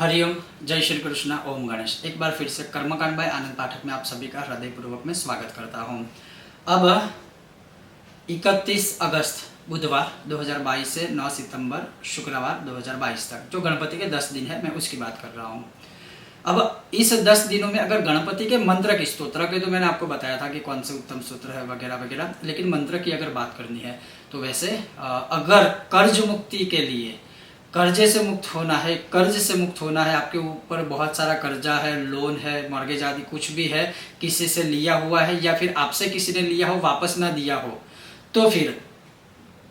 हरिओम, जय श्री कृष्ण, ओम गणेश। एक बार फिर से कर्मकांड बाय आनंद पाठक में आप सभी का हृदयपूर्वक में स्वागत करता हूं। अब 31 अगस्त बुधवार 2022 से 9 सितंबर शुक्रवार 2022 तक जो गणपति के 10 दिन है, मैं उसकी बात कर रहा हूं। अब इस 10 दिनों में अगर गणपति के मंत्र की स्तोत्र के तो मैंने आपको बताया था कि कौन से उत्तम सूत्र है वगैरह वगैरह, लेकिन मंत्र की अगर बात करनी है तो वैसे अगर कर्ज मुक्ति के लिए कर्जे से मुक्त होना है, कर्ज से मुक्त होना है, आपके ऊपर बहुत सारा कर्जा है, लोन है, मॉर्गेज आदि कुछ भी है, किसी से लिया हुआ है या फिर आपसे किसी ने लिया हो वापस ना दिया हो, तो फिर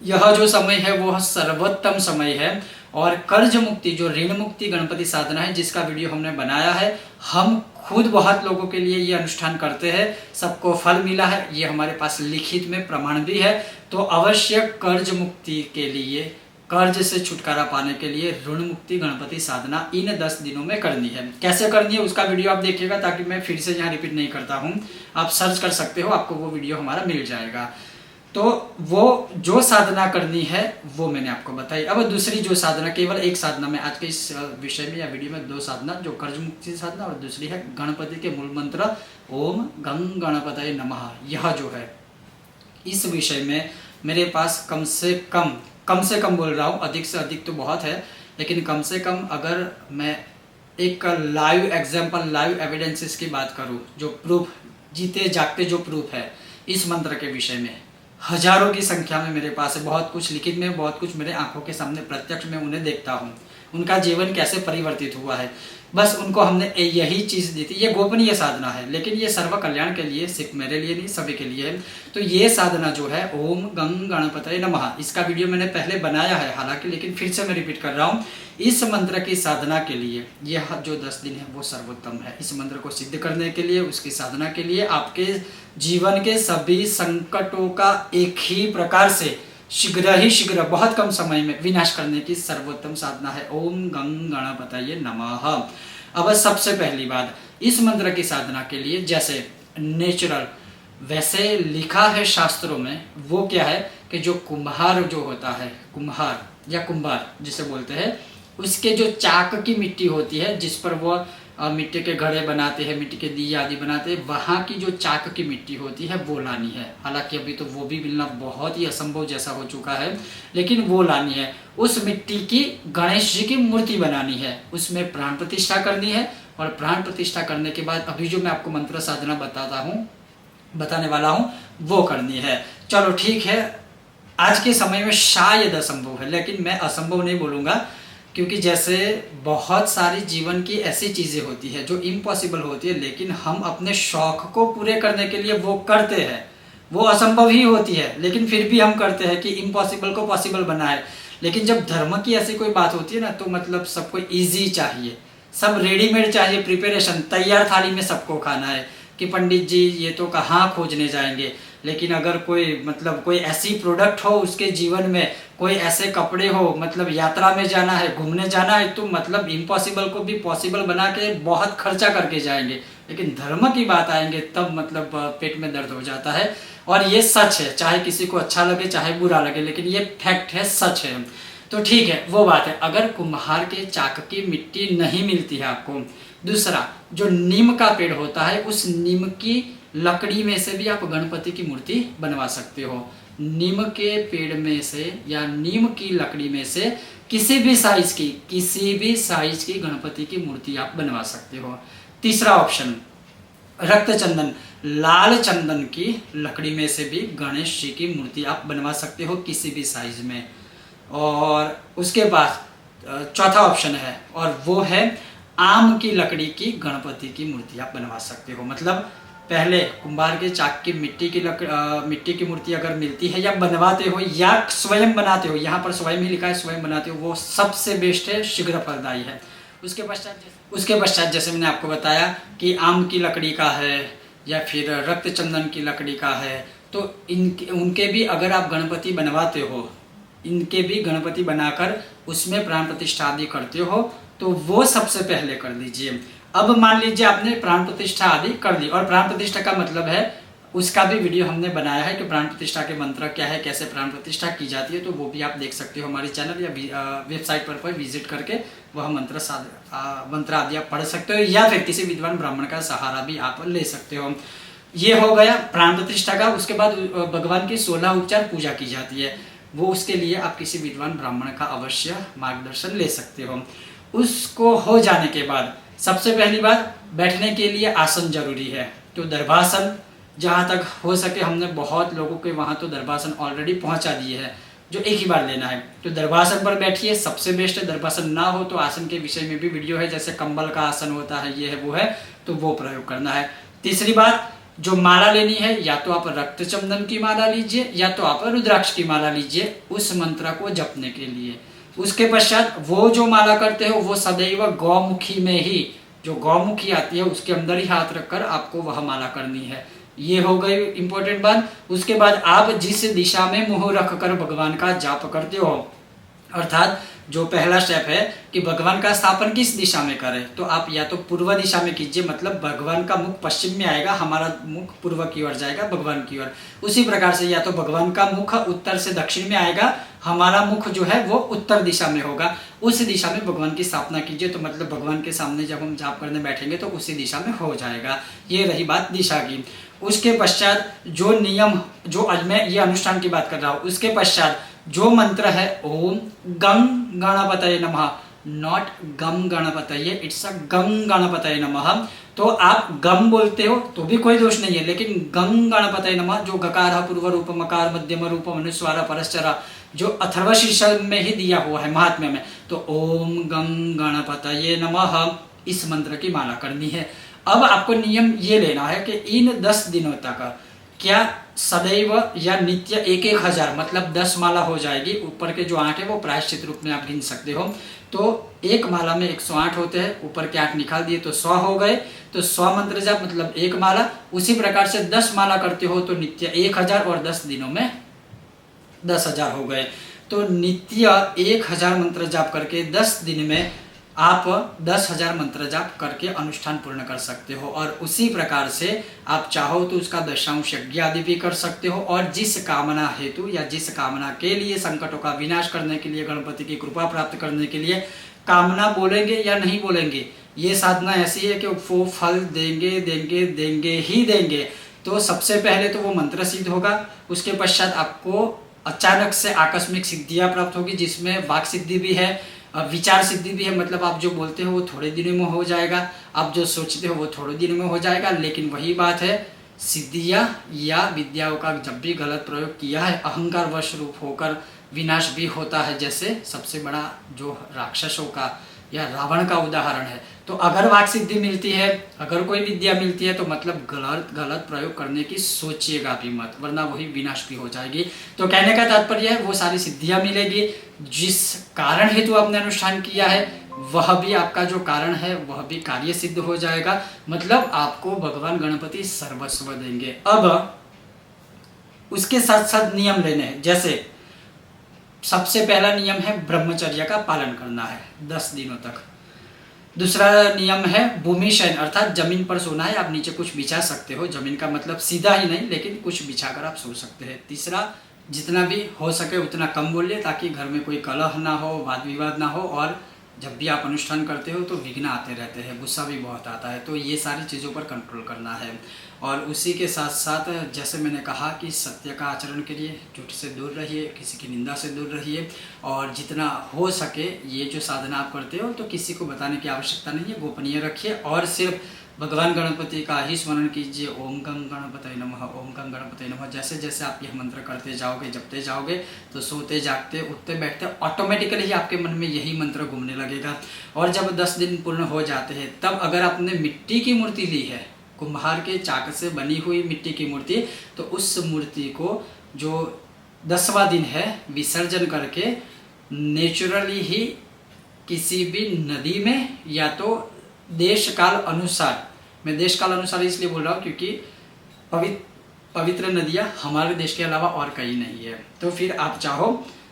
यह जो समय है वो सर्वोत्तम समय है। और कर्ज मुक्ति जो ऋण मुक्ति गणपति साधना है जिसका वीडियो हमने बनाया है, हम खुद बहुत लोगों के लिए ये अनुष्ठान करते हैं, सबको फल मिला है, ये हमारे पास लिखित में प्रमाण भी है। तो अवश्य कर्ज मुक्ति के लिए, कर्ज से छुटकारा पाने के लिए ऋण मुक्ति गणपति साधना इन 10 दिनों में करनी है। कैसे करनी है उसका वीडियो आप देखिएगा, ताकि मैं फिर से यहाँ रिपीट नहीं करता हूँ, आप सर्च कर सकते हो, आपको वो वीडियो हमारा मिल जाएगा। तो वो जो साधना करनी है वो मैंने आपको बताई। अब दूसरी जो साधना, केवल एक साधना में आज के इस विषय में या वीडियो में 2 साधना, जो कर्ज मुक्ति साधना और दूसरी है गणपति के मूल मंत्र ओम गं गणपतये नमः। यह जो है इस विषय में मेरे पास कम से कम बोल रहा हूँ, अधिक से अधिक तो बहुत है, लेकिन कम से कम अगर मैं एक लाइव एग्जाम्पल, लाइव एविडेंसेस की बात करूँ, जो प्रूफ, जीते जागते जो प्रूफ है इस मंत्र के विषय में, हजारों की संख्या में मेरे पास है। बहुत कुछ लिखित में, बहुत कुछ मेरे आंखों के सामने प्रत्यक्ष में उन्हें देखता हूँ, उनका जीवन कैसे परिवर्तित हुआ है। बस उनको हमने यही चीज दी थी। ये गोपनीय साधना है, लेकिन ये सर्व कल्याण के लिए, सिर्फ मेरे लिए नहीं सभी के लिए है। तो ये साधना जो है ओम गं गणपतये नमः, इसका वीडियो मैंने पहले बनाया है हालांकि, लेकिन फिर से मैं रिपीट कर रहा हूँ। इस मंत्र की साधना के लिए यह जो 10 दिन है वो सर्वोत्तम है। इस मंत्र को सिद्ध करने के लिए, उसकी साधना के लिए, आपके जीवन के सभी संकटों का एक ही प्रकार से शीघ्र बहुत कम समय में विनाश करने की सर्वोत्तम साधना है ओम गं गणपतये नमः। अब सबसे पहली बात, इस मंत्र की साधना के लिए जैसे नेचुरल वैसे लिखा है शास्त्रों में, वो क्या है कि जो कुम्हार जो होता है, कुम्हार या कुंभार जिसे बोलते हैं, उसके जो चाक की मिट्टी होती है जिस पर वो मिट्टी के घड़े बनाते हैं, मिट्टी के दिए आदि बनाते हैं, वहाँ की जो चाक की मिट्टी होती है वो लानी है। हालांकि अभी तो वो भी मिलना बहुत ही असंभव जैसा हो चुका है, लेकिन वो लानी है। उस मिट्टी की गणेश जी की मूर्ति बनानी है, उसमें प्राण प्रतिष्ठा करनी है, और प्राण प्रतिष्ठा करने के बाद अभी जो मैं आपको मंत्र साधना बताने वाला हूँ वो करनी है। चलो ठीक है, आज के समय में शायद असंभव है, लेकिन मैं असंभव नहीं बोलूँगा, क्योंकि जैसे बहुत सारी जीवन की ऐसी चीज़ें होती है जो इम्पॉसिबल होती है, लेकिन हम अपने शौक को पूरे करने के लिए वो करते हैं। वो असंभव ही होती है, लेकिन फिर भी हम करते हैं कि इम्पॉसिबल को पॉसिबल बनाए। लेकिन जब धर्म की ऐसी कोई बात होती है ना, तो मतलब सबको ईजी चाहिए, सब रेडीमेड चाहिए, प्रिपरेशन, तैयार थाली में सबको खाना है कि पंडित जी ये तो कहाँ खोजने जाएंगे। लेकिन अगर कोई ऐसी प्रोडक्ट हो उसके जीवन में, कोई ऐसे कपड़े हो, मतलब यात्रा में जाना है, घूमने जाना है, तो मतलब इम्पॉसिबल को भी पॉसिबल बना के बहुत खर्चा करके जाएंगे। लेकिन धर्म की बात आएंगे तब मतलब पेट में दर्द हो जाता है। और ये सच है, चाहे किसी को अच्छा लगे चाहे बुरा लगे, लेकिन ये फैक्ट है, सच है। तो ठीक है, वो बात है। अगर कुम्हार के चाक की मिट्टी नहीं मिलती है आपको, दूसरा जो नीम का पेड़ होता है, उस नीम की लकड़ी में से भी आप गणपति की मूर्ति बनवा सकते हो। नीम के पेड़ में से या नीम की लकड़ी में से किसी भी साइज की गणपति की मूर्ति आप बनवा सकते हो। तीसरा ऑप्शन, रक्त चंदन, लाल चंदन की लकड़ी में से भी गणेश जी की मूर्ति आप बनवा सकते हो किसी भी साइज में। और उसके बाद चौथा ऑप्शन है, और वो है आम की लकड़ी की गणपति की मूर्ति आप बनवा सकते हो। मतलब पहले कुंभार के चाक की मिट्टी की मूर्ति अगर मिलती है, या बनवाते हो या स्वयं बनाते हो, यहाँ पर स्वयं ही लिखा है, स्वयं बनाते हो, वो सबसे बेस्ट है, शीघ्र फलदायी है। उसके पश्चात जैसे मैंने आपको बताया कि आम की लकड़ी का है या फिर रक्त चंदन की लकड़ी का है, तो उनके भी अगर आप गणपति बनवाते हो, इनके भी गणपति बनाकर उसमें प्राण प्रतिष्ठा आदि करते हो, तो वो सबसे पहले कर लीजिए। अब मान लीजिए आपने प्राण प्रतिष्ठा आदि कर ली, और प्राण प्रतिष्ठा का मतलब है उसका भी वीडियो हमने बनाया है कि प्राण प्रतिष्ठा के मंत्र क्या है, कैसे प्राण प्रतिष्ठा की जाती है, तो वो भी आप देख सकते हो हमारे चैनल या वेबसाइट पर विजिट करके वह मंत्र आदि आप पढ़ सकते हो, या फिर किसी विद्वान ब्राह्मण का सहारा भी आप ले सकते हो। ये हो गया प्राण प्रतिष्ठा का। उसके बाद भगवान की 16 उपचार पूजा की जाती है, वो उसके लिए आप किसी विद्वान ब्राह्मण का अवश्य मार्गदर्शन ले सकते हो। उसको हो जाने के बाद सबसे पहली बात, बैठने के लिए आसन जरूरी है। तो दर्भासन जहाँ तक हो सके, हमने बहुत लोगों के वहाँ तो दर्भासन ऑलरेडी पहुँचा दिए है, जो एक ही बार लेना है। तो दर्भासन पर बैठिए, सबसे बेस्ट है। दर्भासन ना हो तो आसन के विषय में भी वीडियो है, जैसे कंबल का आसन होता है, ये है वो है, तो वो प्रयोग करना है। तीसरी बात, जो माला लेनी है, या तो आप रक्त चंदन की माला लीजिए या तो आप रुद्राक्ष की माला लीजिए उस मंत्र को जपने के लिए। उसके पश्चात वो जो माला करते हो वो सदैव गौमुखी में ही, जो गौमुखी आती है उसके अंदर ही हाथ रखकर आपको वह माला करनी है। ये हो गई इंपॉर्टेंट बात। उसके बाद आप जिस दिशा में मुंह रखकर भगवान का जाप करते हो, अर्थात जो पहला स्टेप है कि भगवान का स्थापन किस दिशा में करें, तो आप या तो पूर्व दिशा में कीजिए, मतलब भगवान का मुख पश्चिम में आएगा, हमारा मुख पूर्व की ओर जाएगा भगवान की ओर। उसी प्रकार से या तो भगवान का मुख उत्तर से दक्षिण में आएगा, हमारा मुख जो है वो उत्तर दिशा में होगा, उस दिशा में भगवान की स्थापना कीजिए। तो मतलब भगवान के सामने जब हम जाप करने बैठेंगे तो उसी दिशा में हो जाएगा। ये रही बात दिशा की। उसके पश्चात जो नियम, जो आज मैं ये अनुष्ठान की बात कर रहा हूँ, उसके पश्चात जो मंत्र है ओम गं गणपतये नमः, नॉट गम गणपतये, इट्स अ गं गणपतये नमः। तो आप गम बोलते हो तो भी कोई दोष नहीं है, लेकिन गं गणपतये नमः, जो गकार पूर्व रूप मकार मध्यम रूप अनुस्वार परस्चर, जो अथर्वशीर्ष में ही दिया हुआ है महात्म्य में, तो ओम गं गणपतये नमः, इस मंत्र की माला करनी है। अब आपको नियम ये लेना है कि इन 10 दिनों तक क्या सदैव या नित्य 1,000 मतलब 10 माला हो जाएगी। ऊपर के जो 8 है वो प्रायश्चित रूप में आप गिन सकते हो। तो एक माला में 108 होते हैं, ऊपर के 8 निकाल दिए तो 100 हो गए। तो 100 मंत्र जाप मतलब एक माला। उसी प्रकार से 10 माला करते हो तो नित्य 1,000 और 10 दिनों में 10,000 हो गए। तो नित्य 1,000 मंत्र जाप करके 10 दिन में आप 10,000 मंत्र जाप करके अनुष्ठान पूर्ण कर सकते हो। और उसी प्रकार से आप चाहो तो उसका दशांश यज्ञ आदि भी कर सकते हो। और जिस कामना हेतु या जिस कामना के लिए, संकटों का विनाश करने के लिए, गणपति की कृपा प्राप्त करने के लिए कामना बोलेंगे या नहीं बोलेंगे, ये साधना ऐसी है कि वो फल देंगे देंगे देंगे ही देंगे। तो सबसे पहले तो वो मंत्र सिद्ध होगा, उसके पश्चात आपको अचानक से आकस्मिक सिद्धियां प्राप्त होगी, जिसमें वाक सिद्धि भी है, विचार सिद्धि भी है। मतलब आप जो बोलते हो वो थोड़े दिनों में हो जाएगा, आप जो सोचते हो वो थोड़े दिनों में हो जाएगा। लेकिन वही बात है, सिद्धियां या विद्याओं का जब भी गलत प्रयोग किया है, अहंकार वश रूप होकर विनाश भी होता है। जैसे सबसे बड़ा जो राक्षसों का या रावण का उदाहरण है। तो अगर वाक सिद्धि मिलती है, अगर कोई विद्या मिलती है, तो मतलब गलत प्रयोग करने की सोचिएगा भी मत, वरना वही विनाश भी हो जाएगी। तो कहने का तात्पर्य है वो सारी सिद्धियां मिलेगी, जिस कारण हेतु आपने अनुष्ठान किया है वह भी, आपका जो कारण है वह भी कार्य सिद्ध हो जाएगा। मतलब आपको भगवान गणपति सर्वस्व देंगे। अब उसके साथ साथ नियम लेने हैं। जैसे सबसे पहला नियम है ब्रह्मचर्य का पालन करना है 10 दिनों तक। दूसरा नियम है भूमि शयन, अर्थात जमीन पर सोना है। आप नीचे कुछ बिछा सकते हो, जमीन का मतलब सीधा ही नहीं, लेकिन कुछ बिछाकर आप सो सकते हैं। तीसरा, जितना भी हो सके उतना कम बोलिए, ताकि घर में कोई कलह ना हो, वाद विवाद ना हो। और जब भी आप अनुष्ठान करते हो तो विघ्न आते रहते हैं, गुस्सा भी बहुत आता है। तो ये सारी चीज़ों पर कंट्रोल करना है। और उसी के साथ साथ जैसे मैंने कहा कि सत्य का आचरण करिए, झूठ से दूर रहिए, किसी की निंदा से दूर रहिए। और जितना हो सके ये जो साधना आप करते हो तो किसी को बताने की आवश्यकता नहीं है, गोपनीय रखिए। और सिर्फ भगवान गणपति का ही स्मरण कीजिए। ओम गं गणपतये नमः, ओम गं गणपतये नमः। जैसे जैसे आप यह मंत्र करते जाओगे, जपते जाओगे, तो सोते जागते उठते बैठते ऑटोमेटिकली ही आपके मन में यही मंत्र घूमने लगेगा। और जब 10 दिन पूर्ण हो जाते हैं, तब अगर आपने मिट्टी की मूर्ति ली है, कुम्हार के चाक से बनी हुई मिट्टी की मूर्ति, तो उस मूर्ति को जो 10वां दिन है विसर्जन करके नेचुरली ही किसी भी नदी में, या तो देश काल अनुसार, मैं देश काल अनुसार इसलिए बोल रहा हूँ क्योंकि पवित्र नदियाँ हमारे देश के अलावा और कहीं नहीं है। तो फिर आप चाहो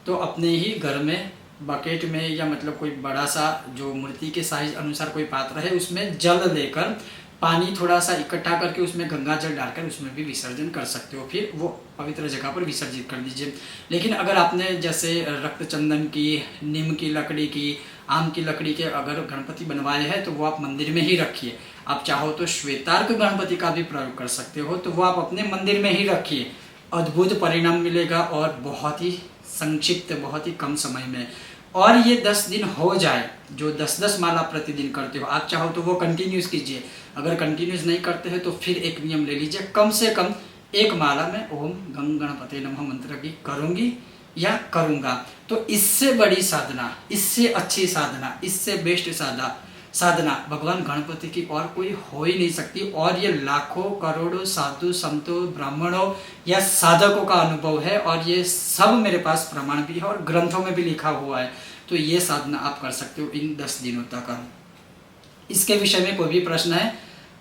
तो अपने ही घर में बकेट में, या मतलब कोई बड़ा सा जो मूर्ति के साइज अनुसार कोई पात्र है, उसमें जल लेकर पानी थोड़ा सा इकट्ठा करके उसमें गंगा जल डालकर उसमें भी विसर्जन कर सकते हो। फिर वो पवित्र जगह पर विसर्जित कर दीजिए। लेकिन अगर आपने जैसे रक्त चंदन की, नीम की लकड़ी की, आम की लकड़ी के अगर गणपति बनवाए हैं तो वो आप मंदिर में ही रखिए। आप चाहो तो श्वेतार्क गणपति का भी प्रयोग कर सकते हो, तो वो आप अपने मंदिर में ही रखिए। अद्भुत परिणाम मिलेगा और बहुत ही संक्षिप्त, बहुत ही कम समय में। और ये 10 दिन हो जाए, जो 10-10 माला प्रतिदिन करते हो, आप चाहो तो वो कंटिन्यूस कीजिए। अगर कंटिन्यूस नहीं करते हैं तो फिर एक नियम ले लीजिए, कम से कम एक माला में ओम गं गणपते नमः मंत्र की करूंगी या करूंगा। तो इससे बड़ी साधना, इससे अच्छी साधना, इससे बेस्ट साधना भगवान गणपति की और कोई हो ही नहीं सकती। और ये लाखों करोड़ों साधु संतों ब्राह्मणों या साधकों का अनुभव है, और ये सब मेरे पास प्रमाण भी है और ग्रंथों में भी लिखा हुआ है। तो ये साधना आप कर सकते हो इन 10 दिनों तक। इसके विषय में कोई भी प्रश्न है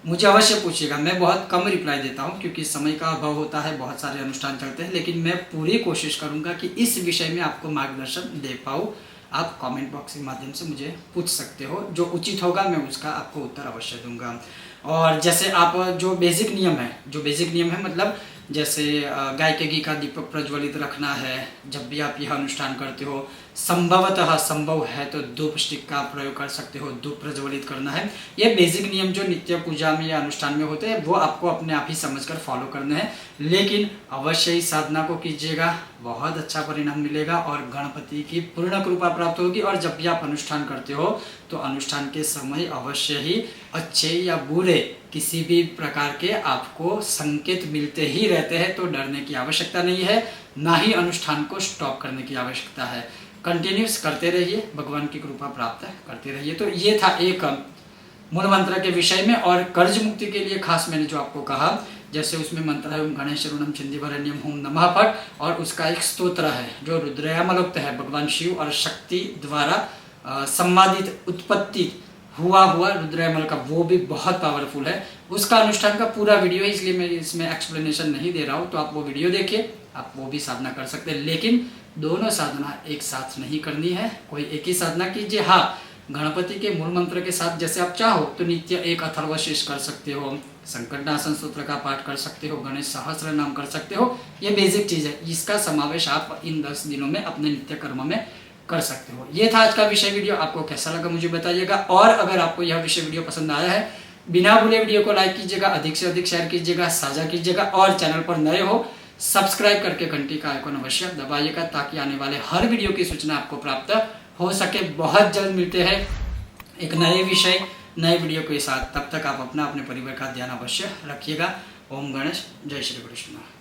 मुझे अवश्य पूछिएगा। मैं बहुत कम रिप्लाई देता हूँ क्योंकि समय का अभाव होता है, बहुत सारे अनुष्ठान चलते हैं, लेकिन मैं पूरी कोशिश करूँगा कि इस विषय में आपको मार्गदर्शन दे पाऊँ। आप कमेंट बॉक्स के माध्यम से मुझे पूछ सकते हो, जो उचित होगा मैं उसका आपको उत्तर अवश्य दूंगा। और जैसे आप जो बेसिक नियम है मतलब जैसे गाय के घी का दीपक प्रज्वलित रखना है जब भी आप यह अनुष्ठान करते हो। संभवतः संभव है तो धूप स्टिक का प्रयोग कर सकते हो, धूप प्रज्वलित करना है। ये बेसिक नियम जो नित्य पूजा में या अनुष्ठान में होते हैं वो आपको अपने आप ही समझकर फॉलो करने हैं। लेकिन अवश्य ही साधना को कीजिएगा, बहुत अच्छा परिणाम मिलेगा और गणपति की पूर्ण कृपा प्राप्त होगी। और जब भी आप अनुष्ठान करते हो तो अनुष्ठान के समय अवश्य ही अच्छे या बुरे किसी भी प्रकार के आपको संकेत मिलते ही रहते हैं, तो डरने की आवश्यकता नहीं है, ना ही अनुष्ठान को स्टॉप करने की आवश्यकता है। कंटिन्यूस करते रहिए, भगवान की कृपा प्राप्त करते रहिए। तो ये था एक मूल मंत्र के विषय में। और कर्ज मुक्ति के लिए खास मैंने जो आपको कहा, जैसे उसमें मंत्र है ओम गणेश ऋणम छिंदीवरण्यम ओम नमः फट, और उसका एक स्तोत्र है जो रुद्रयामलोक्त है, भगवान शिव और शक्ति द्वारा संवादित उत्पत्ति हुआ रुद्रयामल का, वो भी बहुत पावरफुल है। उसका अनुष्ठान का पूरा वीडियो है, इसलिए मैं इसमें एक्सप्लेनेशन नहीं दे रहा हूँ, तो आप वो वीडियो देखिए, आप वो भी साधना कर सकते हैं। लेकिन दोनों साधना एक साथ नहीं करनी है, कोई एक ही साधना कीजिए। हाँ, गणपति के मूल मंत्र के साथ जैसे आप चाहो तो नित्य एक अथर्वशीष कर सकते हो, संकटनाशन सूत्र का पाठ कर सकते हो, गणेश सहस्त्र नाम कर सकते हो। ये बेसिक चीज है, इसका समावेश आप इन 10 दिनों में अपने नित्य कर्म में कर सकते हो। ये था आज का विषय वीडियो, आपको कैसा लगा मुझे बताइएगा। और अगर आपको यह विषय वीडियो पसंद आया है, बिना भूले वीडियो को लाइक कीजिएगा, अधिक से अधिक शेयर कीजिएगा, साझा कीजिएगा, और चैनल पर नए हो सब्सक्राइब करके घंटी का आइकन अवश्य दबाइएगा, ताकि आने वाले हर वीडियो की सूचना आपको प्राप्त हो सके। बहुत जल्द मिलते हैं एक नए विषय नए वीडियो के साथ, तब तक आप अपना अपने परिवार का ध्यान अवश्य रखिएगा। ओम गणेश, जय श्री कृष्ण।